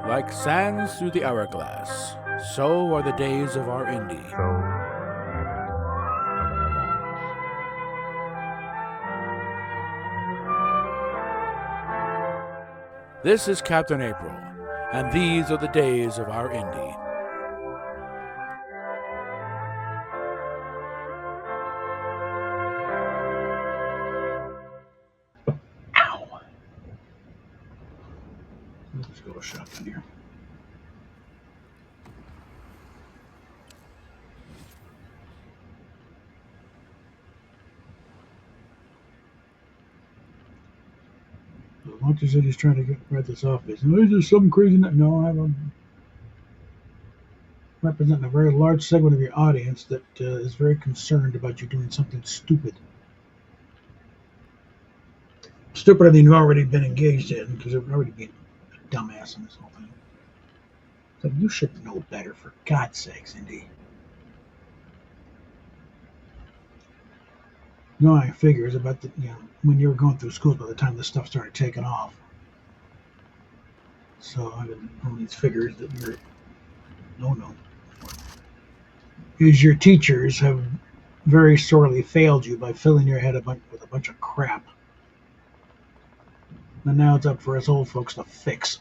Like sands through the hourglass, so are the days of our Indy. This is Captain April, and these are the days of our Indy. Ow! Let's go shopping here. Walter said he's trying to write this off. Is there something crazy? No, I'm representing a very large segment of your audience that is very concerned about you doing something stupid. Stupider than you've already been engaged in, because you've already been a dumbass in this whole thing. So you should know better, for God's sakes, Indy. No, I figures about when you were going through school by the time this stuff started taking off. So I would on these figures that you're no. Is your teachers have very sorely failed you by filling your head with a bunch of crap. And now it's up for us old folks to fix.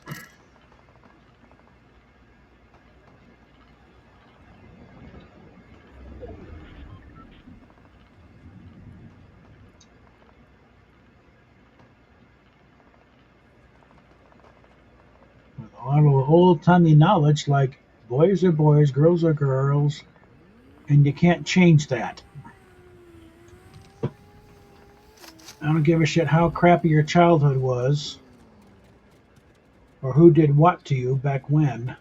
With a lot of old-timey knowledge like boys are boys, girls are girls, and you can't change that. I don't give a shit how crappy your childhood was or who did what to you back when.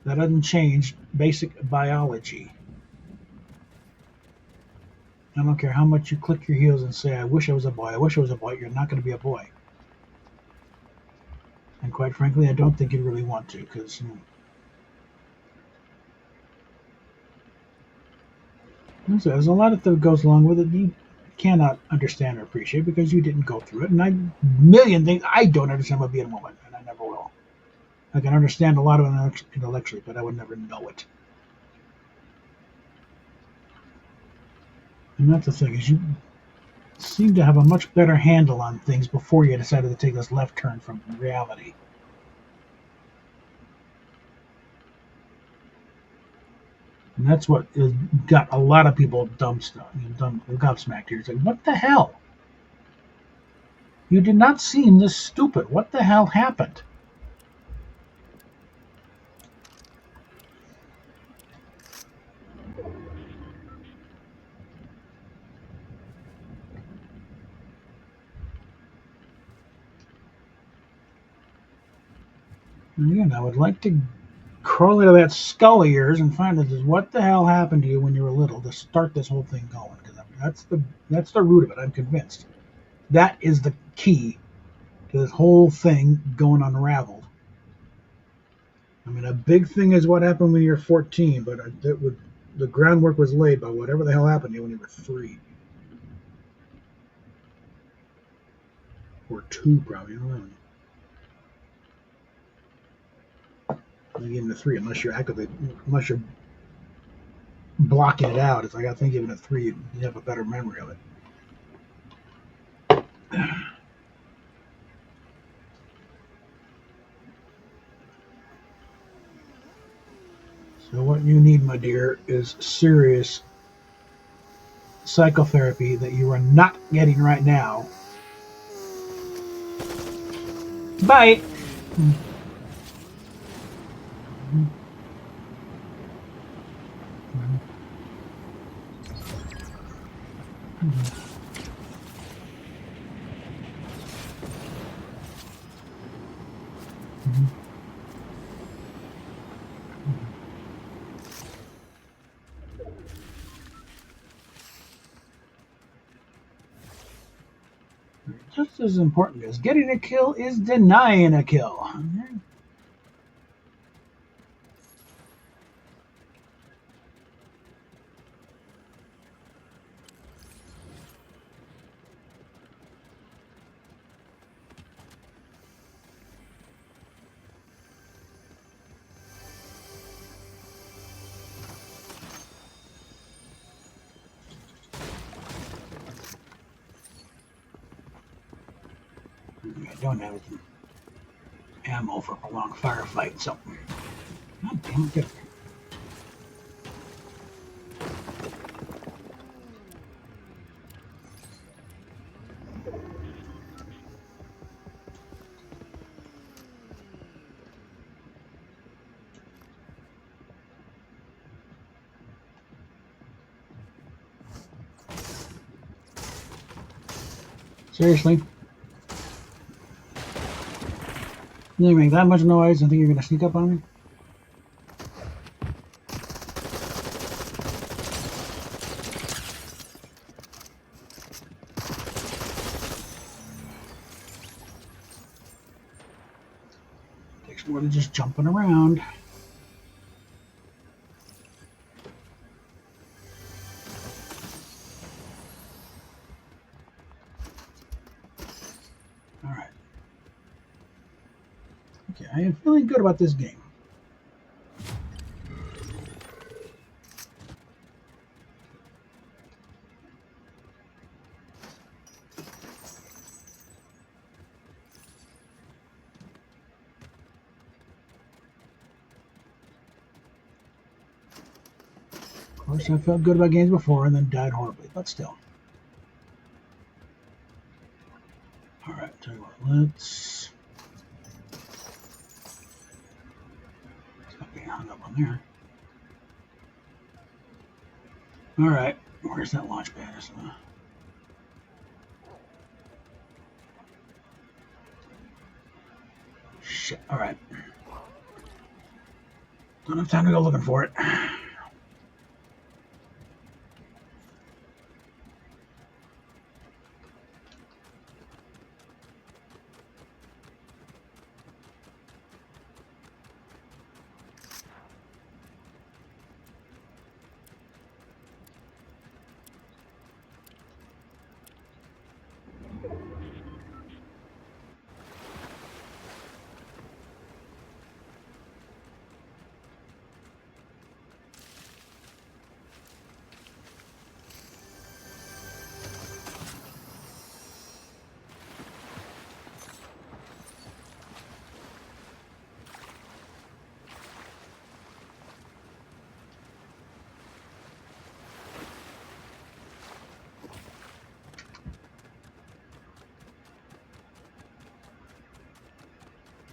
That doesn't change basic biology. I don't care how much you click your heels and say, I wish I was a boy, I wish I was a boy, you're not going to be a boy. And quite frankly, I don't think you really want to, because there's a lot of that goes along with it you cannot understand or appreciate because you didn't go through it. And a million things I don't understand about being a woman, and I never will. I can understand a lot of it intellectually, but I would never know it. And that's the thing, is you seem to have a much better handle on things before you decided to take this left turn from reality. And that's what has got a lot of people gobsmacked here. It's like, what the hell? You did not seem this stupid. What the hell happened? And again, I would like to crawl into that skull of yours and find out what the hell happened to you when you were little to start this whole thing going. Because that's the root of it. I'm convinced that is the key to this whole thing going unraveled. I mean, a big thing is what happened when you were 14, but the groundwork was laid by whatever the hell happened to you when you were 3 or 2, probably. I don't know. Maybe even a 3, unless you're blocking it out. It's like I think even a 3, you have a better memory of it. So what you need, my dear, is serious psychotherapy that you are not getting right now. Bye. Just as important as getting a kill is denying a kill. I don't have ammo for a prolonged firefight, so. God damn it, get up here. Seriously? You make that much noise and think you're gonna sneak up on me? Takes more than just jumping around. Alright. Okay, I am feeling good about this game. Of course, I felt good about games before and then died horribly, but still. Alright, tell you what, let's stop being hung up on there. Alright, where's that launch pad? Shit, alright. Don't have time to go looking for it.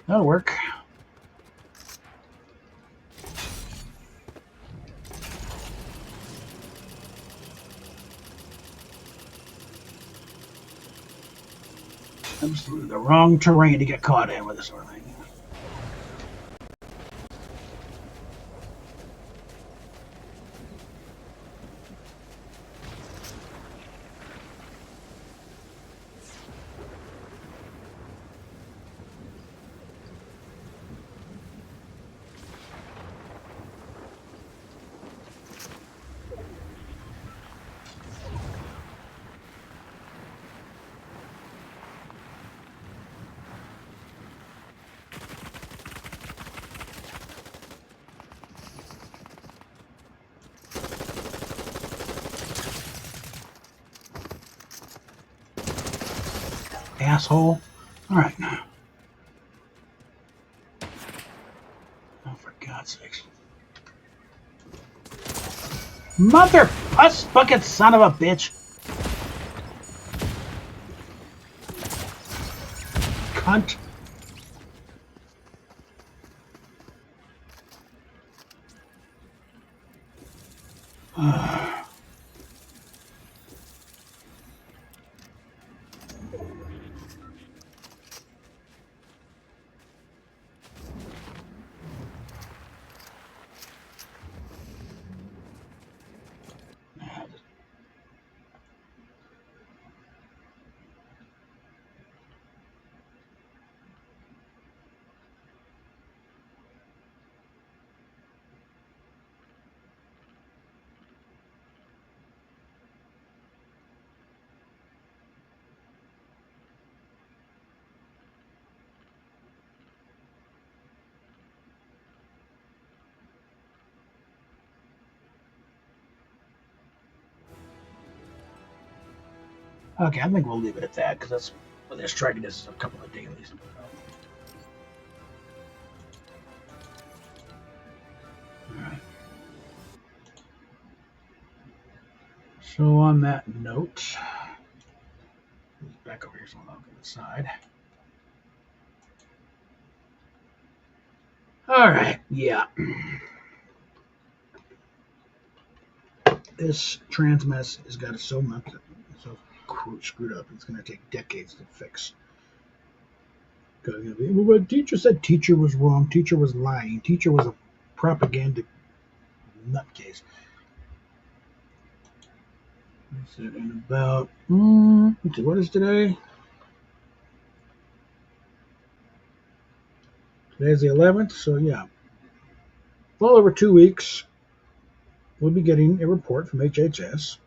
That'll work. Absolutely the wrong terrain to get caught in with this sort of thing. Asshole. Alright. Oh, for God's sakes. Mother puss bucket son of a bitch. Cunt. Okay, I think we'll leave it at that because that's Well, let's try this a couple of dailies. All right. So on that note, back over here so I'll go to the side. All right, yeah. This transmess has got so much, so screwed up. It's going to take decades to fix. Well, teacher said teacher was wrong. Teacher was lying. Teacher was a propaganda nutcase. That's it in about, what is today? Today's the 11th, so yeah. Well over 2 weeks, we'll be getting a report from HHS.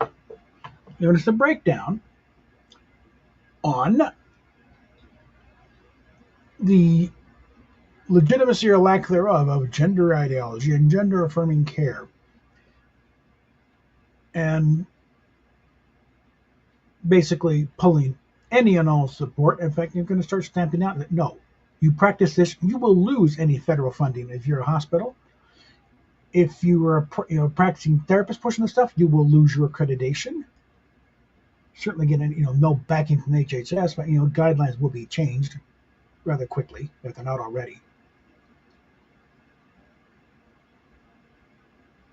And it's a breakdown on the legitimacy or lack thereof of gender ideology and gender affirming care. And basically pulling any and all support. In fact, you're going to start stamping out that no, you practice this, you will lose any federal funding. If you're a hospital, if you are a practicing therapist pushing this stuff, you will lose your accreditation. Certainly get no backing from the HHS, but guidelines will be changed rather quickly if they're not already.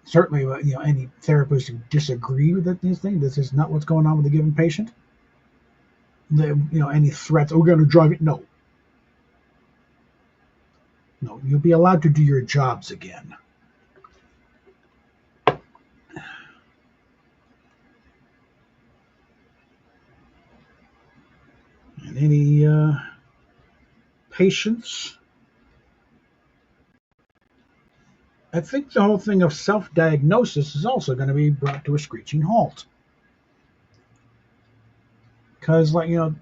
Certainly, any therapist who disagree with this thing, this is not what's going on with a given patient. Any threats, we're going to drive it. No, you'll be allowed to do your jobs again. And any patients, I think the whole thing of self-diagnosis is also going to be brought to a screeching halt. Because, the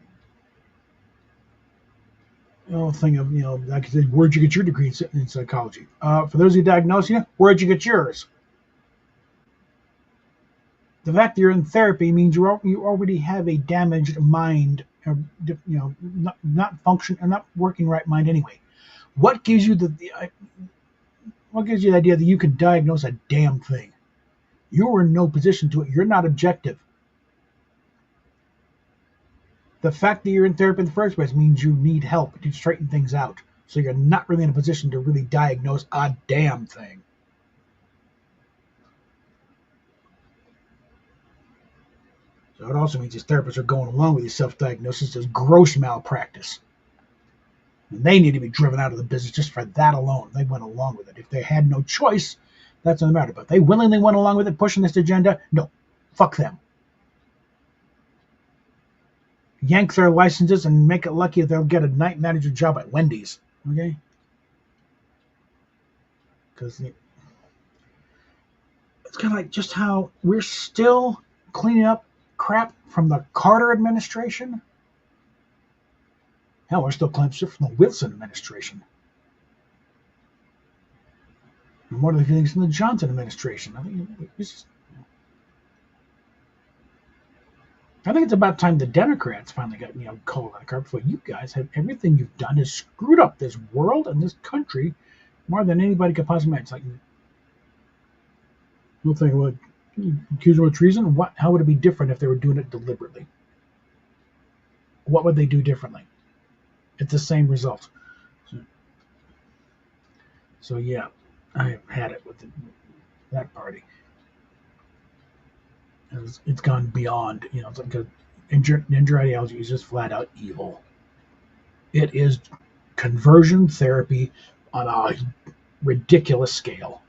whole thing of, like I said, where'd you get your degree in psychology? For those who diagnose you, where'd you get yours? The fact that you're in therapy means you already have a damaged mind, not function, or not working right mind anyway. What gives you the idea that you can diagnose a damn thing? You're in no position to it. You're not objective. The fact that you're in therapy in the first place means you need help to straighten things out. So you're not really in a position to really diagnose a damn thing. So it also means these therapists are going along with these self-diagnosis as gross malpractice. And they need to be driven out of the business just for that alone. They went along with it. If they had no choice, that's another matter. But they willingly went along with it, pushing this agenda. No, fuck them. Yank their licenses and make it lucky if they'll get a night manager job at Wendy's. Okay? Because it's kind of like just how we're still cleaning up crap from the Carter administration. Hell, we're still cleaning shit from the Wilson administration. And what are the things from the Johnson administration? I think it's about time the Democrats finally got called on the carpet for you guys. Everything you've done has screwed up this world and this country more than anybody could possibly imagine. It's like, you'll think, well, accuse them of treason. How would it be different if they were doing it deliberately? What would they do differently? It's the same result. So yeah, I had it with that party. It's gone beyond, it's like gender ideology is just flat out evil. It is conversion therapy on a ridiculous scale.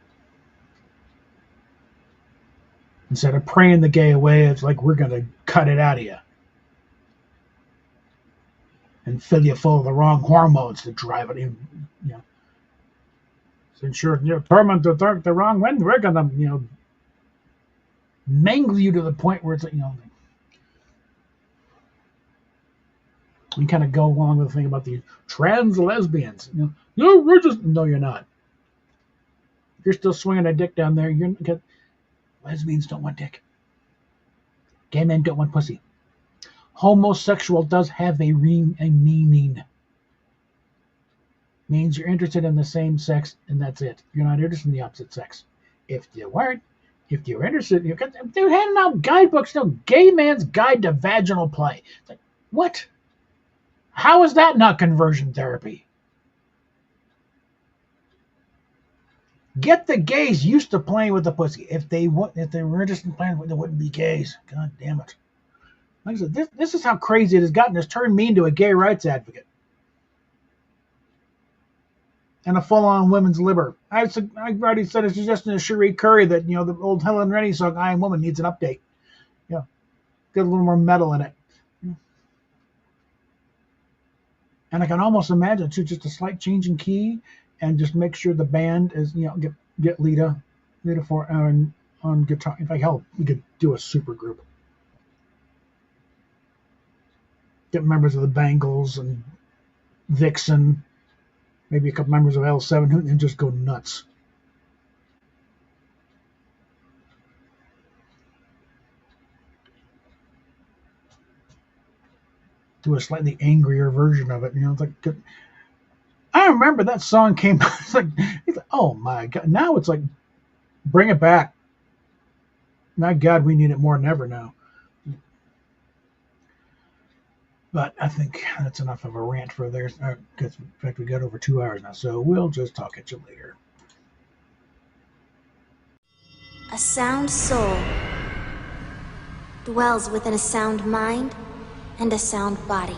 Instead of praying the gay away, it's like we're going to cut it out of you and fill you full of the wrong hormones to drive it in. Since you're determined to think the wrong way, we're going to, mangle you to the point where it's we kind of go along with the thing about the trans lesbians. We're just no, you're not. You're still swinging a dick down there. Lesbians don't want dick. Gay men don't want pussy. Homosexual does have a meaning. Means you're interested in the same sex, and that's it. You're not interested in the opposite sex. If you weren't, if you're interested, they're handing out guidebooks, Gay Man's Guide to Vaginal Play. It's like, what? How is that not conversion therapy? Get the gays used to playing with the pussy. If they were interested in playing with it, they wouldn't be gays. God damn it. Like I said, this is how crazy it has gotten. It's turned me into a gay rights advocate. And a full-on women's liber. I already said a suggestion to Cherie Curry that, the old Helen Reddy song, I Am Woman, needs an update. Get a little more metal in it. And I can almost imagine, too, just a slight change in key and just make sure the band is, get Lita for on guitar. In fact, hell, we could do a super group. Get members of the Bangles and Vixen, maybe a couple members of L7, and just go nuts. Do a slightly angrier version of it. It's like, I remember that song came out. It's like, oh my God. Now it's like, bring it back. My God, we need it more than ever now. But I think that's enough of a rant for there. In fact, we got over 2 hours now, so we'll just talk at you later. A sound soul dwells within a sound mind and a sound body.